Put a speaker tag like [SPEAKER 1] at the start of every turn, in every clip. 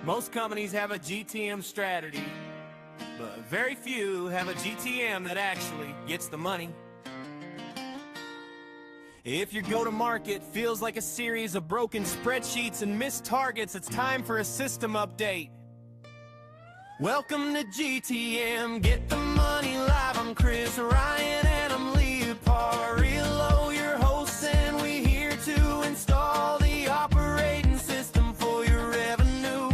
[SPEAKER 1] Most companies have a GTM strategy, but very few have a GTM that actually gets the money. If your go-to-market feels like a series of broken spreadsheets and missed targets, it's time for a system update. Welcome to GTM Get the Money Live. I'm Chris Ryan and I'm Leah Parillo, your hosts, and we're here to install the operating system for your revenue.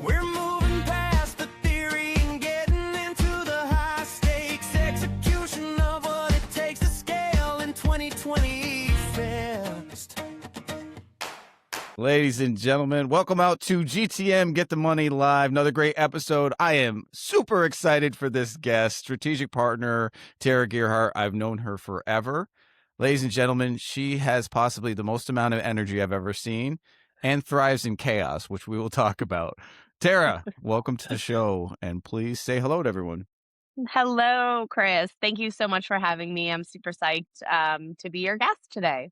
[SPEAKER 1] We're moving past the theory and getting into the high-stakes execution of what it takes to scale in 2020 fast.
[SPEAKER 2] Ladies and gentlemen, welcome out to GTM Get the Money Live. Another great episode. I am super excited for this guest, strategic partner, Tara Gearhart. I've known her forever. Ladies and gentlemen, she has possibly the most amount of energy I've ever seen and thrives in chaos, which we will talk about. Tara, welcome to the show, and please say hello to everyone.
[SPEAKER 3] Hello, Chris. Thank you so much for having me. I'm super psyched to be your guest today.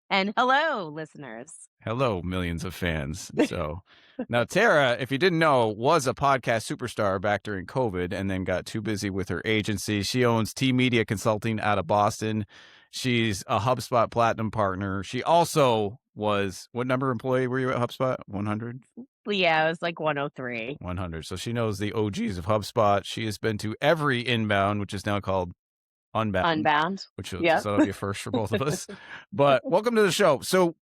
[SPEAKER 3] And hello, listeners.
[SPEAKER 2] Hello, millions of fans. So now Tara, if you didn't know, was a podcast superstar back during COVID and then got too busy with her agency. She owns T Media Consulting out of Boston. She's a HubSpot Platinum Partner. She also was, what number employee were you at HubSpot? 100?
[SPEAKER 3] Yeah, it was like 103.
[SPEAKER 2] 100. So she knows the OGs of HubSpot. She has been to every inbound, which is now called Unbound. Which so that'll be a first for both of us. But welcome to the show. So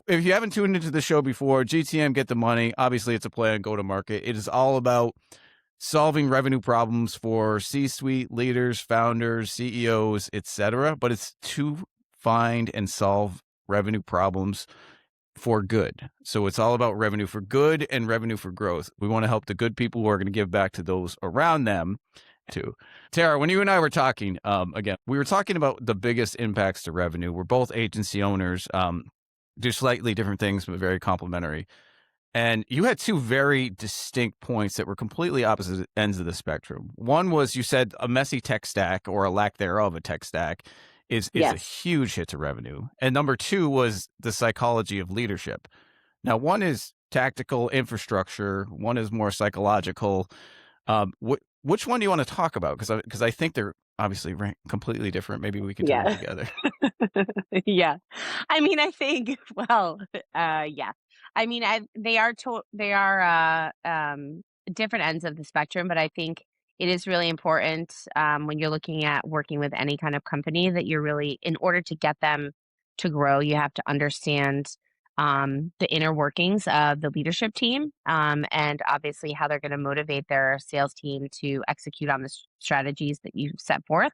[SPEAKER 2] if you haven't tuned into the show before, GTM Get the Money, obviously it's a play on go-to-market. It is all about solving revenue problems for C-suite leaders, founders, CEOs, etc. But it's to find and solve revenue problems for good. So it's all about revenue for good and revenue for growth. We want to help the good people who are going to give back to those around them too. Tara, when you and I were talking, again, we were talking about the biggest impacts to revenue. We're both agency owners, do slightly different things, but very complementary. And you had two very distinct points that were completely opposite ends of the spectrum. One was you said a messy tech stack or a lack thereof a tech stack is a huge hit to revenue. And number two was the psychology of leadership. Now, one is tactical infrastructure. One is more psychological. Which one do you want to talk about? Because I think they're obviously completely different. Maybe we can do them together.
[SPEAKER 3] Yeah. I mean, I think, yeah. I mean, they are different ends of the spectrum, but I think it is really important when you're looking at working with any kind of company that you're really, in order to get them to grow, you have to understand the inner workings of the leadership team, and obviously how they're going to motivate their sales team to execute on the strategies that you set forth.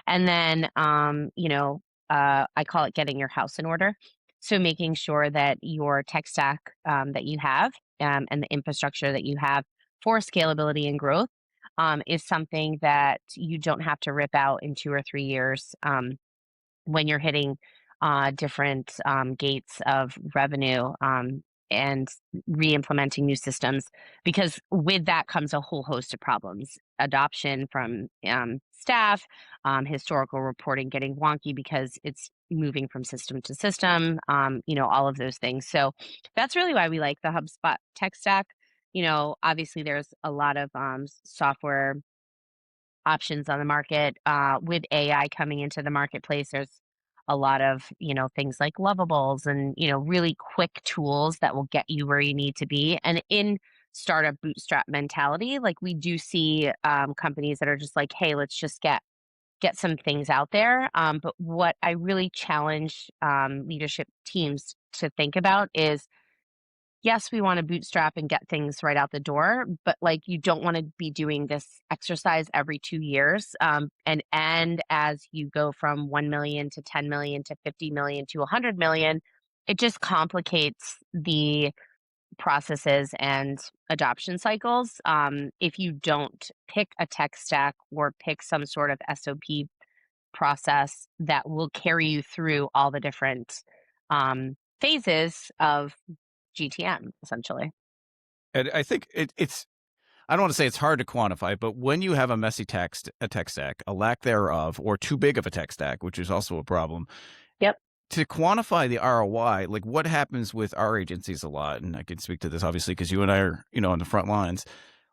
[SPEAKER 3] And then, I call it getting your house in order. So making sure that your tech stack that you have and the infrastructure that you have for scalability and growth is something that you don't have to rip out in 2 or 3 years when you're hitting different gates of revenue and re-implementing new systems, because with that comes a whole host of problems. Adoption from staff, historical reporting getting wonky because it's moving from system to system, all of those things. So that's really why we like the HubSpot tech stack. Obviously there's a lot of software options on the market. With AI coming into the marketplace, there's a lot of, things like Lovables and, really quick tools that will get you where you need to be. And in startup bootstrap mentality, like we do see companies that are just like, hey, let's just get some things out there. But what I really challenge leadership teams to think about is, yes, we want to bootstrap and get things right out the door, but like you don't want to be doing this exercise every 2 years. And as you go from 1 million to 10 million to 50 million to 100 million, it just complicates the processes and adoption cycles. If you don't pick a tech stack or pick some sort of SOP process that will carry you through all the different phases of GTM, essentially.
[SPEAKER 2] And I think it's, I don't want to say it's hard to quantify, but when you have a messy a tech stack, a lack thereof, or too big of a tech stack, which is also a problem.
[SPEAKER 3] Yep.
[SPEAKER 2] to quantify the ROI, like what happens with our agencies a lot, and I can speak to this obviously because you and I are, on the front lines.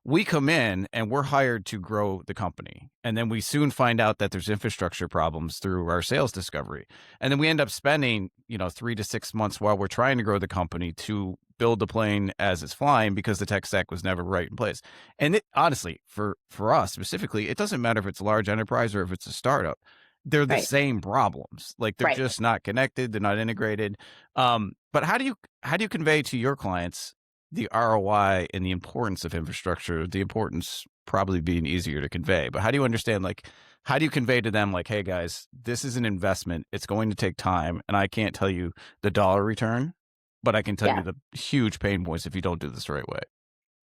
[SPEAKER 2] We come in and we're hired to grow the company. And then we soon find out that there's infrastructure problems through our sales discovery. And then we end up spending, 3 to 6 months while we're trying to grow the company to build the plane as it's flying because the tech stack was never right in place. And it, honestly, for us specifically, it doesn't matter if it's a large enterprise or if it's a startup. They're the same problems. Like they're just not connected. They're not integrated. But how do you convey to your clients the ROI and the importance of infrastructure? The importance probably being easier to convey, but how do you understand, like, how do you convey to them, like, hey guys, this is an investment. It's going to take time. And I can't tell you the dollar return, but I can tell you the huge pain points if you don't do this the right way.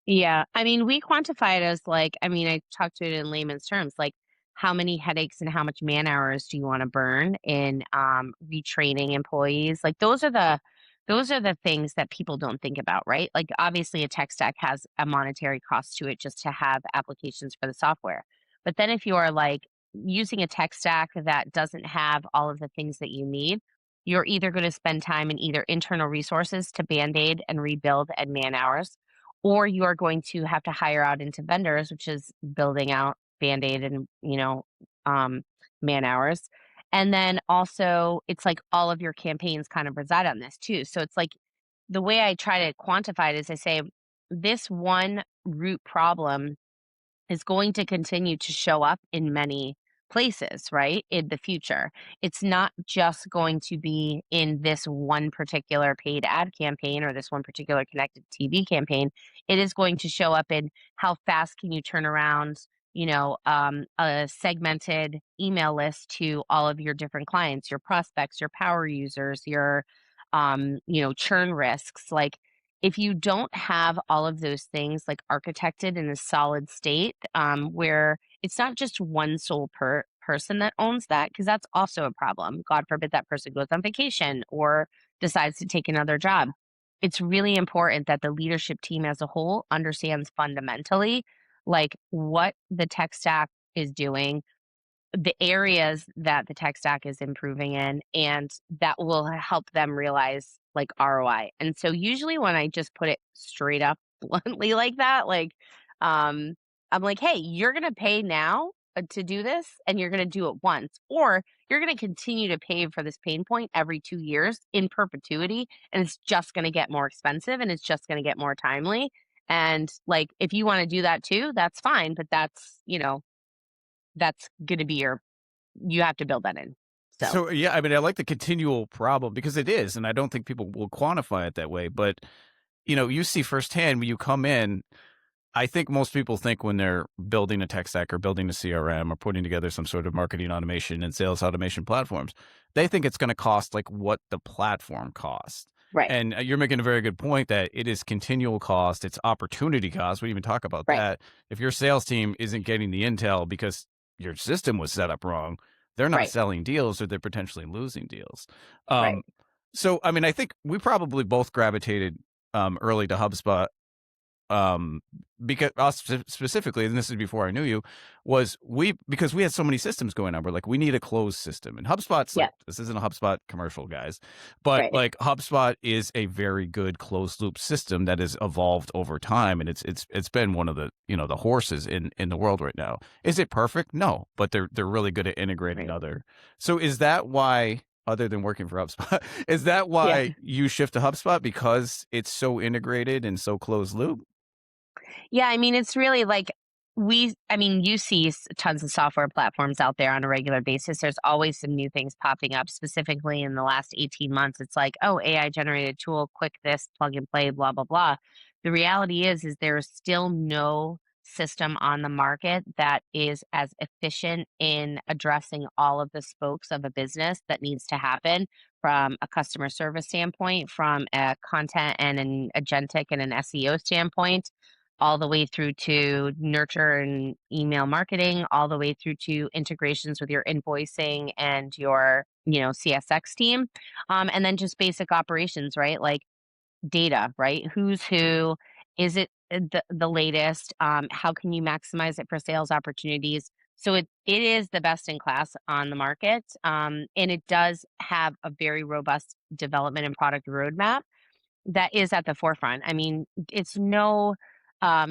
[SPEAKER 3] Yeah. I mean, we quantify it as I talk to it in layman's terms, like how many headaches and how much man hours do you want to burn in retraining employees? Like those are the things that people don't think about, right? Like obviously a tech stack has a monetary cost to it just to have applications for the software. But then if you are like using a tech stack that doesn't have all of the things that you need, you're either going to spend time in either internal resources to band-aid and rebuild and man hours, or you are going to have to hire out into vendors, which is building out Band-Aid and, man hours. And then also it's like all of your campaigns kind of reside on this too. So it's like the way I try to quantify it is I say this one root problem is going to continue to show up in many places, right? In the future. It's not just going to be in this one particular paid ad campaign or this one particular connected TV campaign. It is going to show up in how fast can you turn around, a segmented email list to all of your different clients, your prospects, your power users, your, churn risks. Like if you don't have all of those things like architected in a solid state, where it's not just one sole person that owns that, because that's also a problem. God forbid that person goes on vacation or decides to take another job. It's really important that the leadership team as a whole understands fundamentally like what the tech stack is doing, the areas that the tech stack is improving in, and that will help them realize like ROI. And so usually when I just put it straight up bluntly like that, I'm like, hey, you're going to pay now to do this and you're going to do it once, or you're going to continue to pay for this pain point every 2 years in perpetuity. And it's just going to get more expensive and it's just going to get more timely. And like, if you want to do that too, that's fine. But that's going to be you have to build that in.
[SPEAKER 2] So yeah, I mean, I like the continual problem because it is, and I don't think people will quantify it that way. But you see firsthand when you come in. I think most people think when they're building a tech stack or building a CRM or putting together some sort of marketing automation and sales automation platforms, they think it's going to cost like what the platform costs.
[SPEAKER 3] Right.
[SPEAKER 2] And you're making a very good point that it is continual cost. It's opportunity cost. We even talk about that. If your sales team isn't getting the intel because your system was set up wrong, they're not selling deals or they're potentially losing deals. So, I mean, I think we probably both gravitated early to HubSpot because us specifically, and this is before I knew you, because we had so many systems going on. We're like, we need a closed system, and HubSpot's like, this isn't a HubSpot commercial, guys, but like HubSpot is a very good closed loop system that has evolved over time, and it's been one of the the horses in the world right now. Is it perfect? No, but they're really good at integrating other. So is that why? Other than working for HubSpot, is that why you shift to HubSpot, because it's so integrated and so closed loop?
[SPEAKER 3] Yeah, I mean, it's really like you see tons of software platforms out there on a regular basis. There's always some new things popping up, specifically in the last 18 months. It's like, oh, AI generated tool, quick this, plug and play, blah, blah, blah. The reality is there's still no system on the market that is as efficient in addressing all of the spokes of a business that needs to happen from a customer service standpoint, from a content and an agentic and an SEO standpoint, all the way through to nurture and email marketing, all the way through to integrations with your invoicing and your, CSX team. And then just basic operations, right? Like data, right? Who's who? Is it the latest? How can you maximize it for sales opportunities? So it is the best in class on the market, and it does have a very robust development and product roadmap that is at the forefront. I mean, it's no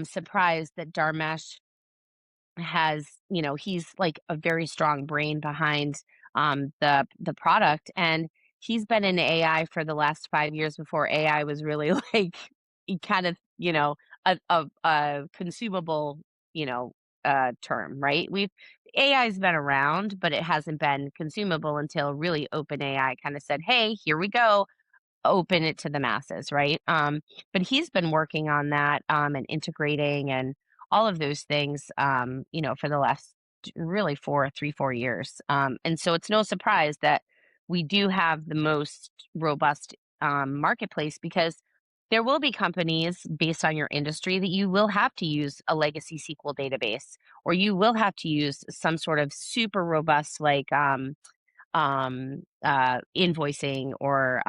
[SPEAKER 3] surprise that Dharmesh has, he's like a very strong brain behind the product, and he's been in AI for the last 5 years before AI was really like kind of, a consumable, you know term, right? We've AI's been around, but it hasn't been consumable until really OpenAI kind of said, hey, here we go, open it to the masses, right? But he's been working on that, and integrating and all of those things, for the last really 4 years. And so it's no surprise that we do have the most robust marketplace, because there will be companies based on your industry that you will have to use a legacy SQL database, or you will have to use some sort of super robust, like invoicing, or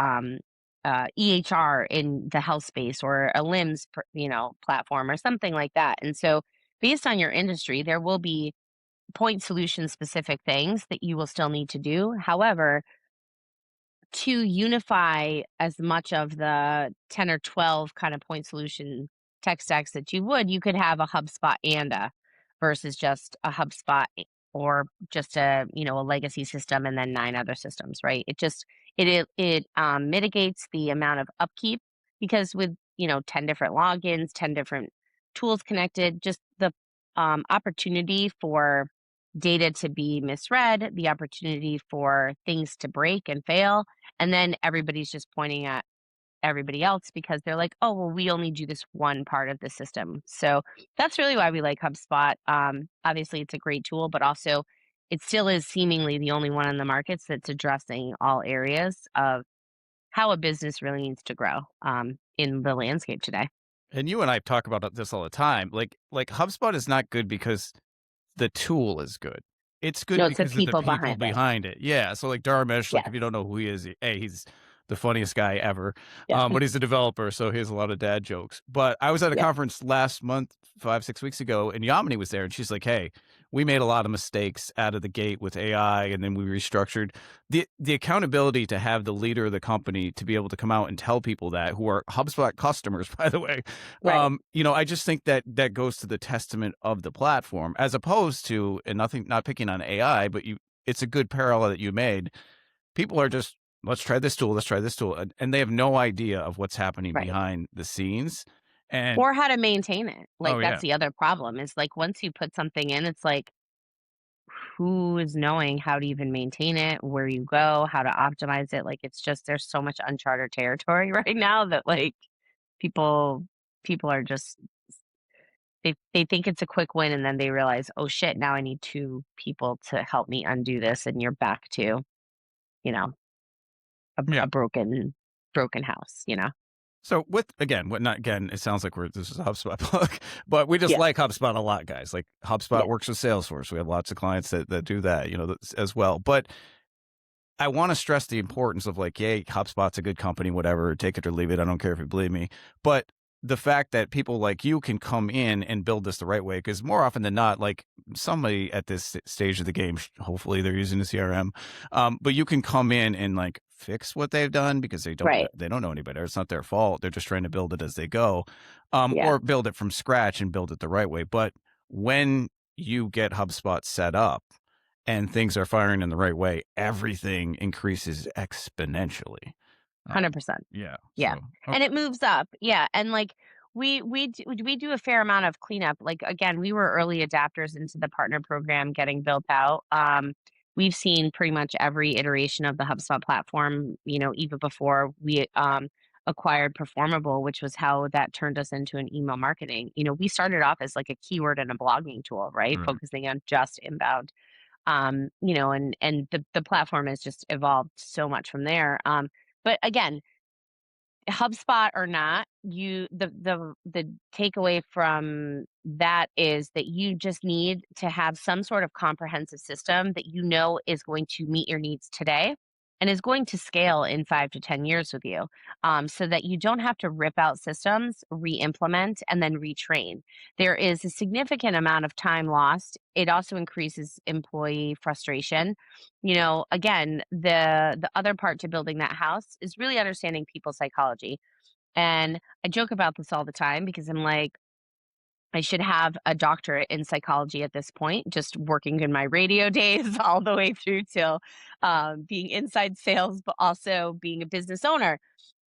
[SPEAKER 3] EHR in the health space, or a LIMS, platform, or something like that. And so, based on your industry, there will be point solution specific things that you will still need to do. However, to unify as much of the 10 or 12 kind of point solution tech stacks that you could have a HubSpot and a versus just a HubSpot, or just a legacy system and then 9 other systems, right? It mitigates the amount of upkeep, because with 10 different logins, 10 different tools connected, just the opportunity for data to be misread, the opportunity for things to break and fail, and then everybody's just pointing at everybody else because they're like, oh, well, we only do this one part of the system. So that's really why we like HubSpot. Obviously, it's a great tool, but also it still is seemingly the only one on the markets that's addressing all areas of how a business really needs to grow in the landscape today.
[SPEAKER 2] And you and I talk about this all the time. Like HubSpot is not good because the tool is good. It's good
[SPEAKER 3] No, it's the
[SPEAKER 2] because of the
[SPEAKER 3] people
[SPEAKER 2] people
[SPEAKER 3] behind it.
[SPEAKER 2] behind it. Yeah. So like Dharmesh, like
[SPEAKER 3] Yes.
[SPEAKER 2] if you don't know who he is, he's the funniest guy ever.
[SPEAKER 3] Yeah.
[SPEAKER 2] But he's a developer, so he has a lot of dad jokes. But I was at a
[SPEAKER 3] Yeah.
[SPEAKER 2] conference last month, 5-6 weeks ago, and Yamini was there, and she's like, "Hey, we made a lot of mistakes out of the gate with AI, and then we restructured the accountability to have the leader of the company to be able to come out and tell people that, who are HubSpot customers, by the way.
[SPEAKER 3] Right.
[SPEAKER 2] I just think that goes to the testament of the platform, as opposed to, and not picking on AI, but it's a good parallel that you made. People are just, let's try this tool, and they have no idea of what's happening
[SPEAKER 3] Right.
[SPEAKER 2] behind the scenes. And
[SPEAKER 3] Or how to maintain it. Like,
[SPEAKER 2] oh yeah,
[SPEAKER 3] that's the other problem, is like once you put something in, it's like, who is knowing how to even maintain it, where you go, how to optimize it? Like, it's just, there's so much uncharted territory right now that, like, people are just, they think it's a quick win, and then they realize, oh shit, now I need 2 people to help me undo this, and you're back to, you know,
[SPEAKER 2] yeah.
[SPEAKER 3] a broken house.
[SPEAKER 2] So not again, it sounds like this is a HubSpot plug, but we just
[SPEAKER 3] Yeah.
[SPEAKER 2] like HubSpot a lot, guys. Like HubSpot
[SPEAKER 3] Yeah.
[SPEAKER 2] works with Salesforce. We have lots of clients that do that, as well. But I want to stress the importance of like, yay, HubSpot's a good company, whatever, take it or leave it. I don't care if you believe me. But the fact that people like you can come in and build this the right way, because more often than not, like somebody at this stage of the game, hopefully they're using the CRM, but you can come in and like fix what they've done because they don't
[SPEAKER 3] Right.
[SPEAKER 2] know any better. It's not their fault. They're just trying to build it as they go,
[SPEAKER 3] Yeah.
[SPEAKER 2] or build it from scratch and build it the right way. But when you get HubSpot set up and things are firing in the right way, everything increases exponentially.
[SPEAKER 3] 100%.
[SPEAKER 2] Yeah.
[SPEAKER 3] Yeah.
[SPEAKER 2] So,
[SPEAKER 3] And it moves up. Yeah. And like we do a fair amount of cleanup. Like, again, we were early adapters into the partner program getting built out. We've seen pretty much every iteration of the HubSpot platform, even before we acquired Performable, which was how that turned us into an email marketing. We started off as like a keyword and a blogging tool, right?
[SPEAKER 2] Right.
[SPEAKER 3] Focusing on just inbound. And the platform has just evolved so much from there. But again, HubSpot or not, the takeaway from that is that you just need to have some sort of comprehensive system that is going to meet your needs today, and is going to scale in 5 to 10 years with you, so that you don't have to rip out systems, re-implement, and then retrain. There is a significant amount of time lost. It also increases employee frustration. Again, the other part to building that house is really understanding people's psychology. And I joke about this all the time because I'm like, I should have a doctorate in psychology at this point, just working in my radio days all the way through till being inside sales, but also being a business owner.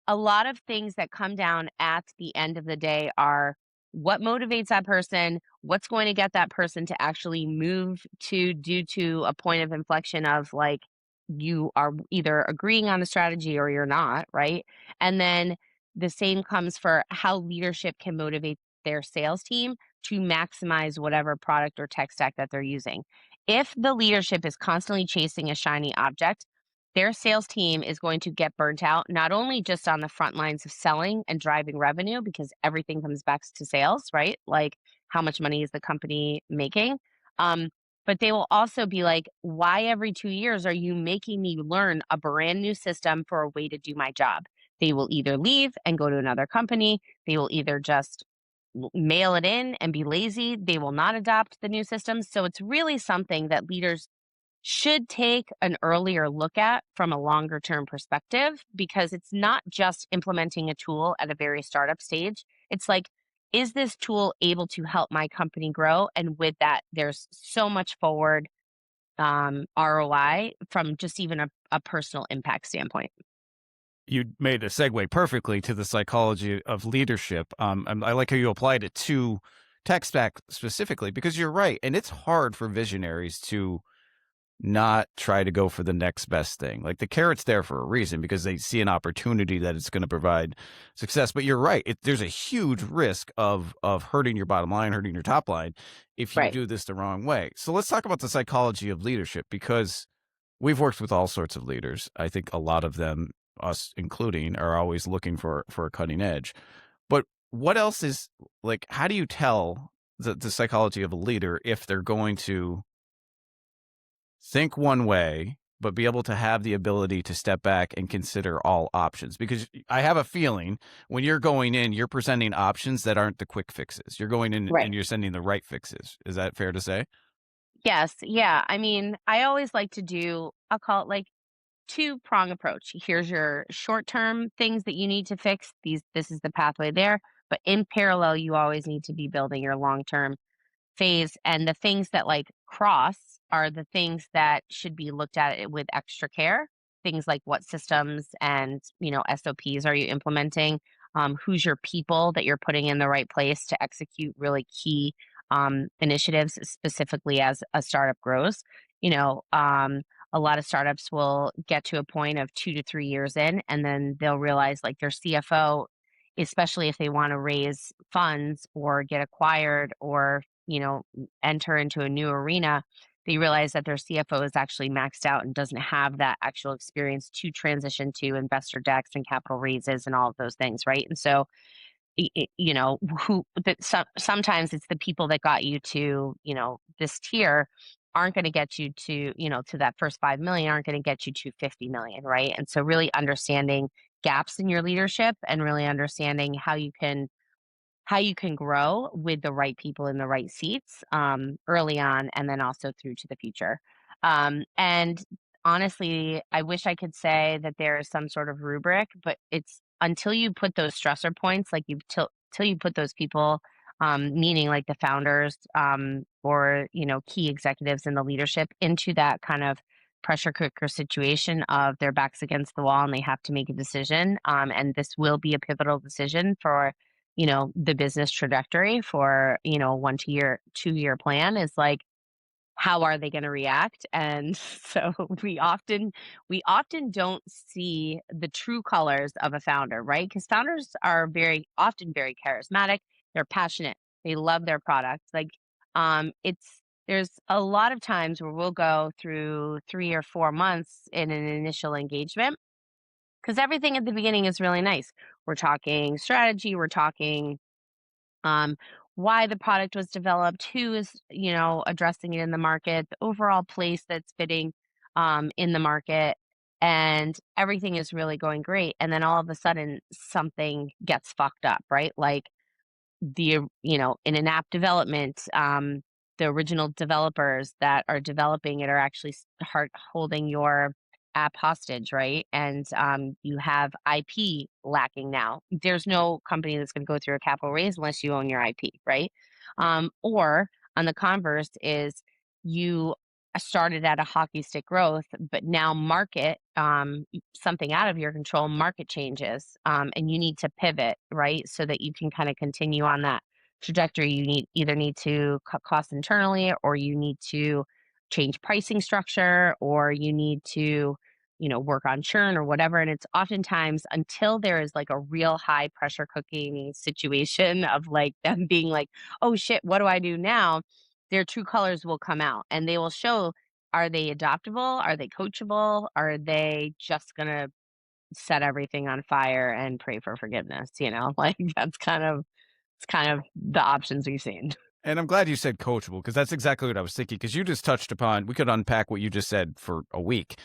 [SPEAKER 3] A lot of things that come down at the end of the day are what motivates that person, what's going to get that person to actually move to due to a point of inflection of like you are either agreeing on a strategy or you're not, right? And then the same comes for how leadership can motivate their sales team to maximize whatever product or tech stack that they're using. If the leadership is constantly chasing a shiny object, their sales team is going to get burnt out, not only just on the front lines of selling and driving revenue, because everything comes back to sales, right? Like, how much money is the company making? Um, but they will also be like, why every 2 years are you making me learn a brand new system for a way to do my job? They will either leave and go to another company. They will either just mail it in and be lazy. They will not adopt the new systems. So it's really something that leaders should take an earlier look at from a longer term perspective, because it's not just implementing a tool at a very startup stage. It's like, is this tool able to help my company grow? And with that, there's so much forward ROI from just even a personal impact standpoint.
[SPEAKER 2] You made a segue perfectly to the psychology of leadership. I like how you applied it to tech stack specifically, because you're right. And it's hard for visionaries to not try to go for the next best thing. Like, the carrot's there for a reason, because they see an opportunity that it's going to provide success. But you're right. There's a huge risk of hurting your bottom line, hurting your top line if you
[SPEAKER 3] Right.
[SPEAKER 2] do this the wrong way. So let's talk about the psychology of leadership, because we've worked with all sorts of leaders. I think a lot of them, us including, are always looking for a cutting edge. But what else is, like, how do you tell the psychology of a leader if they're going to think one way, but be able to have the ability to step back and consider all options? Because I have a feeling when you're going in, you're presenting options that aren't the quick fixes. You're going in
[SPEAKER 3] Right.
[SPEAKER 2] and you're sending the right fixes. Is that fair to say?
[SPEAKER 3] Yes. Yeah. I mean, I always like to do, I'll call it like two-prong approach. Here's your short-term things that you need to fix. This is the pathway there. But in parallel, you always need to be building your long-term phase, and the things that like cross are the things that should be looked at with extra care. Things like what systems and SOPs are you implementing, who's your people that you're putting in the right place to execute really key initiatives, specifically as a startup grows. A lot of startups will get to a point of 2 to 3 years in, and then they'll realize like their CFO, especially if they want to raise funds or get acquired or enter into a new arena, they realize that their CFO is actually maxed out and doesn't have that actual experience to transition to investor decks and capital raises and all of those things, right? And so, sometimes it's the people that got you to, this tier aren't going to get you to, to that first 5 million, aren't going to get you to 50 million, right? And so really understanding gaps in your leadership and really understanding how you can grow with the right people in the right seats early on, and then also through to the future. And honestly, I wish I could say that there is some sort of rubric, but it's until you put those stressor points, like till you put those people, meaning like the founders or key executives in the leadership, into that kind of pressure cooker situation of their backs against the wall and they have to make a decision. And this will be a pivotal decision for the business trajectory for, 1 to 2 year plan, is like, how are they going to react? And so we often don't see the true colors of a founder, right? Because founders are very often very charismatic. They're passionate. They love their product. Like, there's a lot of times where we'll go through 3 or 4 months in an initial engagement because everything at the beginning is really nice. We're talking strategy. We're talking um, why the product was developed, who is, addressing it in the market, the overall place that's fitting in the market. and everything is really going great. And then all of a sudden something gets fucked up, right? Like in an app development, the original developers that are developing it are actually holding your app hostage, right? And you have IP lacking now. There's no company that's going to go through a capital raise unless you own your IP, right? Or on the converse is you started at a hockey stick growth, but now market something out of your control, market changes, and you need to pivot, right? So that you can kind of continue on that trajectory. You either need to cut costs internally, or you need to change pricing structure, or you need to, work on churn or whatever. And it's oftentimes until there is like a real high pressure cooking situation of like them being like, oh shit, what do I do now? Their true colors will come out and they will show, are they adoptable? Are they coachable? Are they just going to set everything on fire and pray for forgiveness? Like it's kind of the options we've seen.
[SPEAKER 2] And I'm glad you said coachable, because that's exactly what I was thinking. Because you just touched upon, we could unpack what you just said for a week,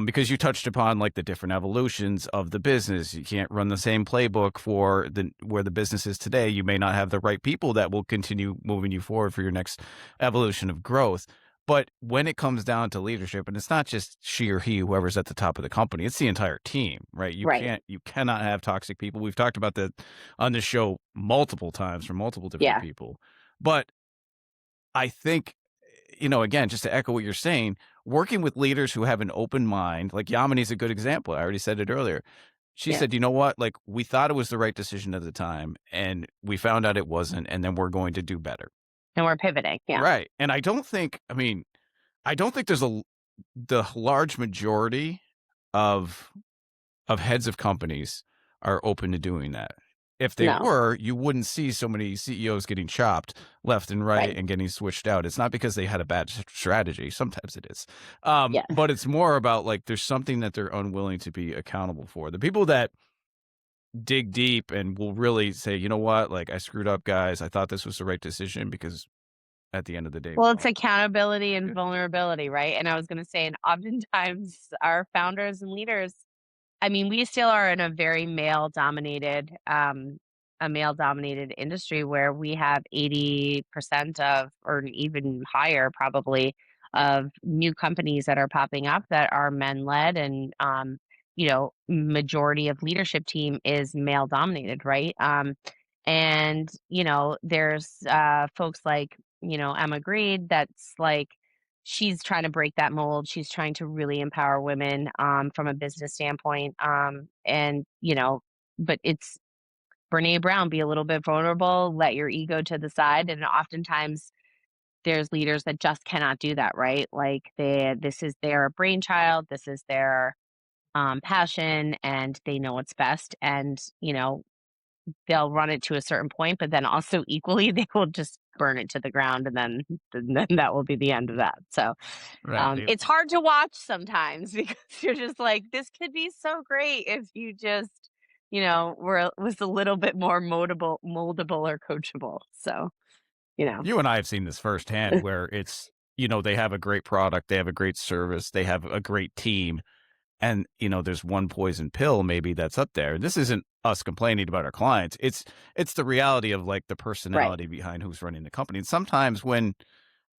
[SPEAKER 2] because you touched upon like the different evolutions of the business. You can't run the same playbook for where the business is today. You may not have the right people that will continue moving you forward for your next evolution of growth. But when it comes down to leadership, and it's not just she or he, whoever's at the top of the company, it's the entire team, right? You cannot have toxic people. We've talked about that on the show multiple times from multiple different people. But I think, again, just to echo what you're saying, working with leaders who have an open mind, like Yamini's a good example. I already said it earlier. She said, you know what? Like, we thought it was the right decision at the time, and we found out it wasn't, and then we're going to do better.
[SPEAKER 3] And we're pivoting. Yeah.
[SPEAKER 2] Right. And I don't think there's the large majority of heads of companies are open to doing that. If they were, you wouldn't see so many CEOs getting chopped left and right and getting switched out. It's not because they had a bad strategy. Sometimes it is. But it's more about like there's something that they're unwilling to be accountable for. The people that dig deep and will really say, you know what, like I screwed up, guys. I thought this was the right decision, because at the end of the day.
[SPEAKER 3] Well, it's accountability and vulnerability, right? And I was going to say, and oftentimes our founders and leaders, I mean, we still are in a very male-dominated industry where we have 80% of, or even higher probably, of new companies that are popping up that are men-led, and majority of leadership team is male-dominated, right? And there's folks like Emma Grede, that's like, she's trying to break that mold. She's trying to really empower women from a business standpoint. But it's Brene Brown, be a little bit vulnerable, let your ego to the side. And oftentimes there's leaders that just cannot do that, right? Like this is their brainchild, this is their passion, and they know what's best. And, they'll run it to a certain point, but then also equally, they will just burn it to the ground, and then that will be the end of that. So it's hard to watch sometimes, because you're just like, this could be so great if you just, was a little bit more moldable or coachable. So,
[SPEAKER 2] you and I have seen this firsthand where it's, they have a great product, they have a great service, they have a great team. And, there's one poison pill maybe that's up there. This isn't us complaining about our clients. It's the reality of like the personality behind who's running the company. And sometimes when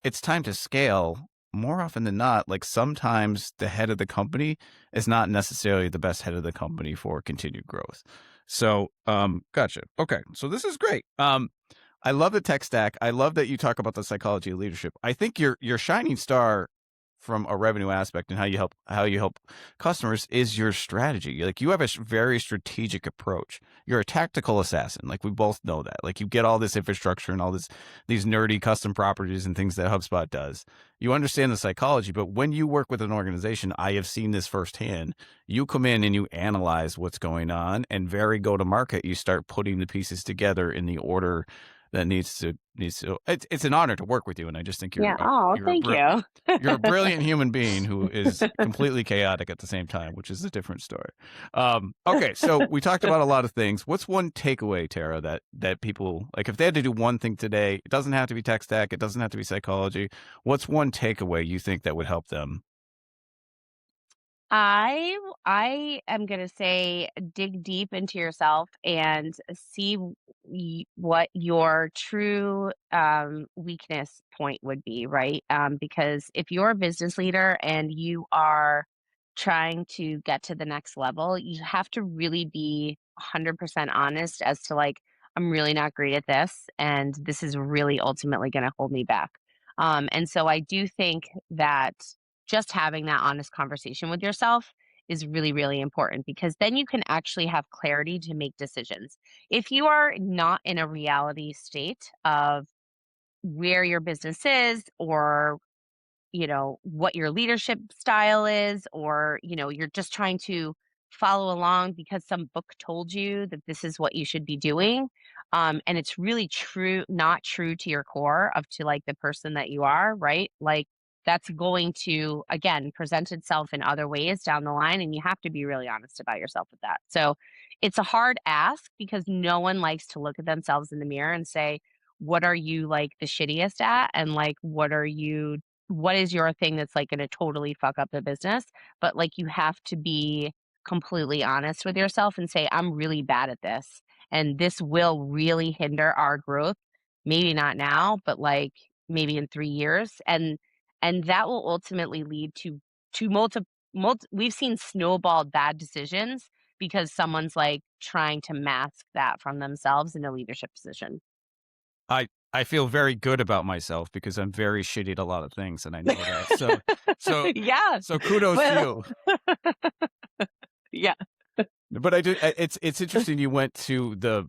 [SPEAKER 2] it's time to scale, more often than not, like sometimes the head of the company is not necessarily the best head of the company for continued growth. So, gotcha. Okay. So this is great. I love the tech stack. I love that you talk about the psychology of leadership. I think your shining star from a revenue aspect and how you help customers is your strategy. Like you have a very strategic approach. You're a tactical assassin. Like we both know that. Like you get all this infrastructure and all these nerdy custom properties and things that HubSpot does. You understand the psychology, but when you work with an organization, I have seen this firsthand. You come in and you analyze what's going on, and very go to market. You start putting the pieces together in the order that needs to. It's an honor to work with you, and I just think you're
[SPEAKER 3] thank you.
[SPEAKER 2] You're a brilliant human being who is completely chaotic at the same time, which is a different story. Okay, so we talked about a lot of things. What's one takeaway, Tara, that people, like if they had to do one thing today, it doesn't have to be tech stack, it doesn't have to be psychology. What's one takeaway you think that would help them?
[SPEAKER 3] I am going to say dig deep into yourself and see what your true weakness point would be, right? Because if you're a business leader and you are trying to get to the next level, you have to really be 100% honest as to like, I'm really not great at this, and this is really ultimately going to hold me back. And so I do think that just having that honest conversation with yourself is really, really important because then you can actually have clarity to make decisions. If you are not in a reality state of where your business is or what your leadership style is, or, you're just trying to follow along because some book told you that this is what you should be doing. And it's really not true to your core of to like the person that you are, right? Like that's going to, again, present itself in other ways down the line. And you have to be really honest about yourself with that. So it's a hard ask because no one likes to look at themselves in the mirror and say, what are you like the shittiest at? And like, what is your thing that's like going to totally fuck up the business? But like you have to be completely honest with yourself and say, I'm really bad at this. And this will really hinder our growth. Maybe not now, but like maybe in 3 years. And that will ultimately lead to we've seen snowballed bad decisions because someone's like trying to mask that from themselves in a leadership position.
[SPEAKER 2] I feel very good about myself because I'm very shitty at a lot of things, and I know that. So
[SPEAKER 3] yeah.
[SPEAKER 2] So kudos to
[SPEAKER 3] you. Yeah.
[SPEAKER 2] But I do. It's interesting. You went to the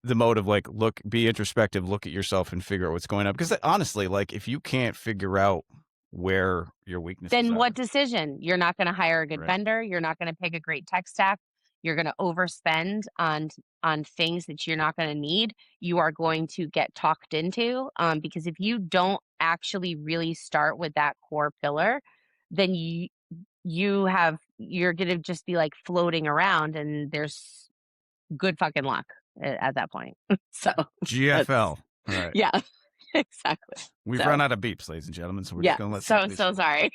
[SPEAKER 2] mode of like, be introspective, look at yourself, and figure out what's going on. Because honestly, like if you can't figure out where your weaknesses
[SPEAKER 3] then
[SPEAKER 2] are,
[SPEAKER 3] what decision? You're not going to hire a good vendor. You're not going to pick a great tech stack. You're going to overspend on things that you're not going to need. You are going to get talked into because if you don't actually really start with that core pillar, then you're going to just be like floating around, and there's good fucking luck at that point. So
[SPEAKER 2] GFL. All right.
[SPEAKER 3] Yeah. Exactly.
[SPEAKER 2] We've run out of beeps, ladies and gentlemen, so we're just going to let
[SPEAKER 3] so sorry.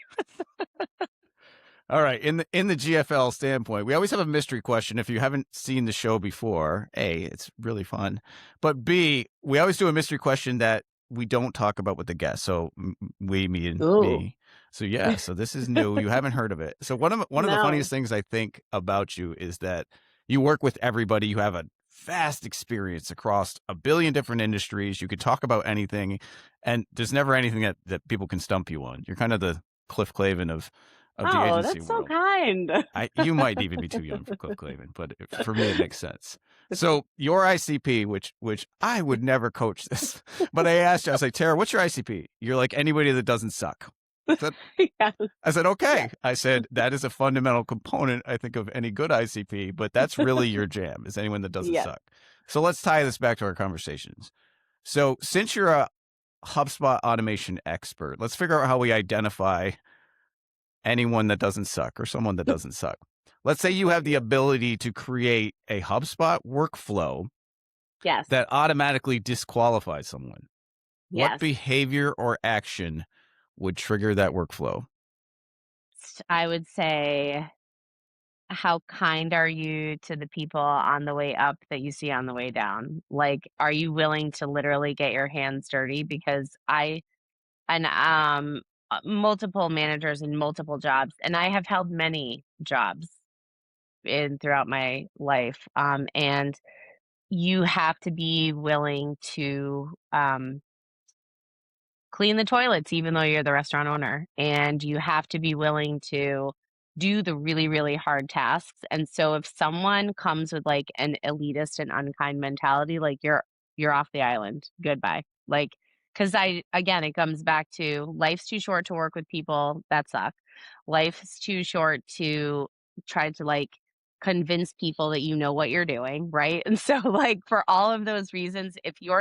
[SPEAKER 2] All right. In the GFL standpoint, we always have a mystery question. If you haven't seen the show before, A, it's really fun. But B, we always do a mystery question that we don't talk about with the guests. So me and me. So yeah, so this is new. You haven't heard of it. So one of the funniest things I think about you is that you work with everybody. You have a vast experience across a billion different industries. You could talk about anything, and there's never anything that people can stump you on. You're kind of the Cliff Clavin of the agency
[SPEAKER 3] that's
[SPEAKER 2] world.
[SPEAKER 3] So kind.
[SPEAKER 2] You might even be too young for Cliff Clavin, but for me, it makes sense. So your ICP, which I would never coach this, but I asked you, I was like, Tara, what's your ICP? You're like, anybody that doesn't suck. I said, okay. Yeah. I said, that is a fundamental component, I think, of any good ICP, but that's really your jam, is anyone that doesn't suck. So let's tie this back to our conversations. So since you're a HubSpot automation expert, let's figure out how we identify anyone that doesn't suck or someone that doesn't suck. Let's say you have the ability to create a HubSpot workflow that automatically disqualifies someone. What behavior or action would trigger that workflow?
[SPEAKER 3] I would say, how kind are you to the people on the way up that you see on the way down? Like, are you willing to literally get your hands dirty? Because multiple managers in multiple jobs, and I have held many jobs throughout my life. And you have to be willing to clean the toilets, even though you're the restaurant owner, and you have to be willing to do the really, really hard tasks. And so if someone comes with like an elitist and unkind mentality, like you're off the island. Goodbye. Like, because again, it comes back to life's too short to work with people that suck. Life's too short to try to like convince people that you know what you're doing, right? And so like for all of those reasons, if you're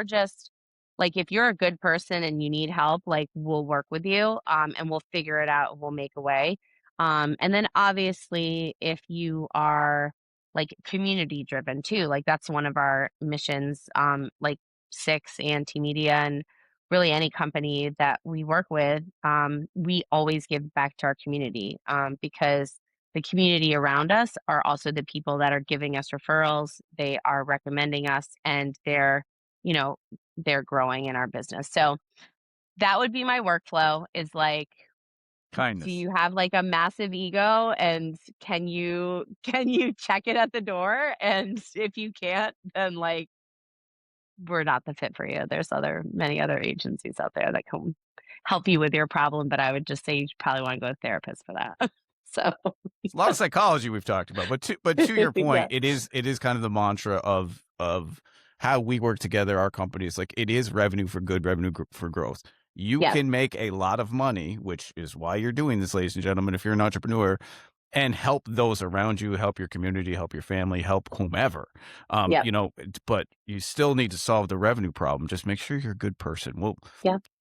[SPEAKER 3] a good person and you need help, like we'll work with you and we'll figure it out. We'll make a way. And then obviously if you are like community driven too, like that's one of our missions, like Six and T Media. And really any company that we work with, we always give back to our community, because the community around us are also the people that are giving us referrals. They are recommending us, and you know, they're growing in our business. So that would be my workflow, is like, do
[SPEAKER 2] Kindness.
[SPEAKER 3] you have like a massive ego, and can you check it at the door? And if you can't, then like, we're not the fit for you. There's many other agencies out there that can help you with your problem, but I would just say you probably want to go to a therapist for that. So
[SPEAKER 2] it's a lot of psychology we've talked about, but to your point,
[SPEAKER 3] yeah.
[SPEAKER 2] it is kind of the mantra of how we work together. Our company is like, it is revenue for good, revenue for growth. You can make a lot of money, which is why you're doing this, ladies and gentlemen. If you're an entrepreneur, and help those around you, help your community, help your family, help whomever, you know, but you still need to solve the revenue problem. Just make sure you're a good person. Well,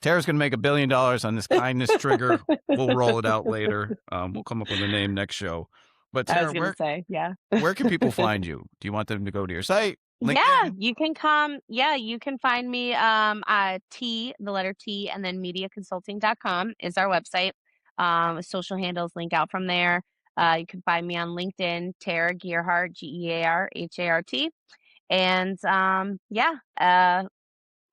[SPEAKER 2] Tara's going to make $1 billion on this kindness trigger. We'll roll it out later. We'll come up with a name next show. But Tara,
[SPEAKER 3] I was going to say,
[SPEAKER 2] where can people find you? Do you want them to go to your site? LinkedIn?
[SPEAKER 3] Yeah, you can come. Yeah, you can find me. The letter T, and then mediaconsulting.com is our website. Social handles link out from there. You can find me on LinkedIn, Tara Gearhart, Gearhart. And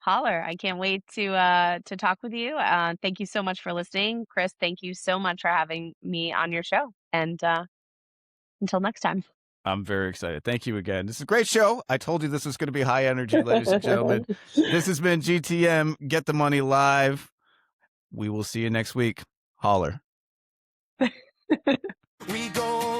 [SPEAKER 3] holler. I can't wait to talk with you. Thank you so much for listening. Chris, thank you so much for having me on your show. And until next time.
[SPEAKER 2] I'm very excited. Thank you again. This is a great show. I told you this was going to be high energy, ladies and gentlemen. This has been GTM Get the Money Live. We will see you next week. Holler.
[SPEAKER 1] We go